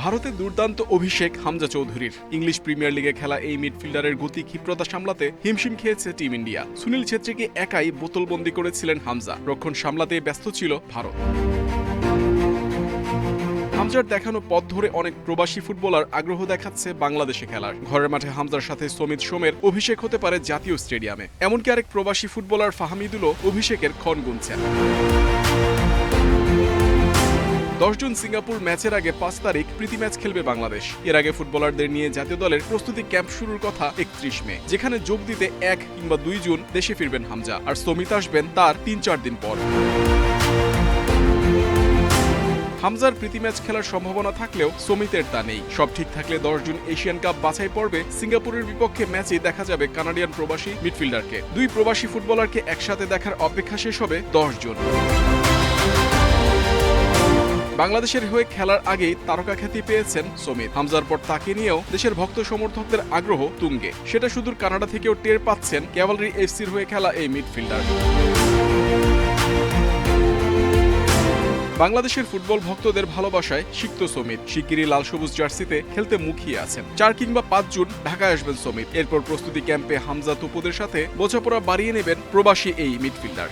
ভারতে দুর্দান্ত অভিষেক হামজা চৌধুরীর। ইংলিশ প্রিমিয়ার লিগে খেলা এই মিডফিল্ডারের গতি ক্ষিপ্রতা সামলাতে হিমশিম খেয়েছে টিম ইন্ডিয়া। সুনীল ছেত্রীকে একাই বোতলবন্দি করেছিলেন হামজা। রক্ষণ সামলাতে ব্যস্ত ছিল ভারত। হামজার দেখানো পথ ধরে অনেক প্রবাসী ফুটবলার আগ্রহ দেখাচ্ছে বাংলাদেশে খেলার। ঘরের মাঠে হামজার সাথে সমিত সোমের অভিষেক হতে পারে জাতীয় স্টেডিয়ামে। এমনকি আরেক প্রবাসী ফুটবলার ফাহমিদুলও অভিষেকের ক্ষণ গুনছেন। 10 জুন সিঙ্গাপুর ম্যাচের আগে 5 তারিখ প্রীতি ম্যাচ খেলবে বাংলাদেশ। এর আগে ফুটবলারদের নিয়ে জাতীয় দলের প্রস্তুতি ক্যাম্প শুরুর কথা 31 মে, যেখানে যোগ দিতে 1 কিংবা 2 জুন দেশে ফিরবেন হামজা। আর সমিত আসবেন তার 3-4 দিন পর। হামজার প্রীতি ম্যাচ খেলার সম্ভাবনা থাকলেও সমিতের তা নেই। সব ঠিক থাকলে 10 জুন এশিয়ান কাপ বাছাই পর্বে সিঙ্গাপুরের বিপক্ষে ম্যাচে দেখা যাবে কানাডিয়ান প্রবাসী মিডফিল্ডারকে। দুই প্রবাসী ফুটবলারকে একসাথে দেখার অপেক্ষা শেষ হবে 10 জুন। বাংলাদেশের হয়ে খেলার আগেই তারকা খ্যাতি পেয়েছেন সমিত। হামজার পর তাকে নিয়েও দেশের ভক্ত সমর্থকদের আগ্রহ তুঙ্গে। সেটা সুদূর কানাডা থেকেও টের পাচ্ছেন ক্যাভালরি এফসির হয়ে খেলা এই মিডফিল্ডার। বাংলাদেশের ফুটবল ভক্তদের ভালোবাসায় সিক্ত সমিত। শিগগিরই লাল সবুজ জার্সিতে খেলতে মুখিয়ে আছেন। 4 কিংবা 5 জুন ঢাকায় আসবেন সমিত। এরপর প্রস্তুতি ক্যাম্পে হামজা তুপুদের সাথে বোঝাপড়া বাড়িয়ে নেবেন প্রবাসী এই মিডফিল্ডার।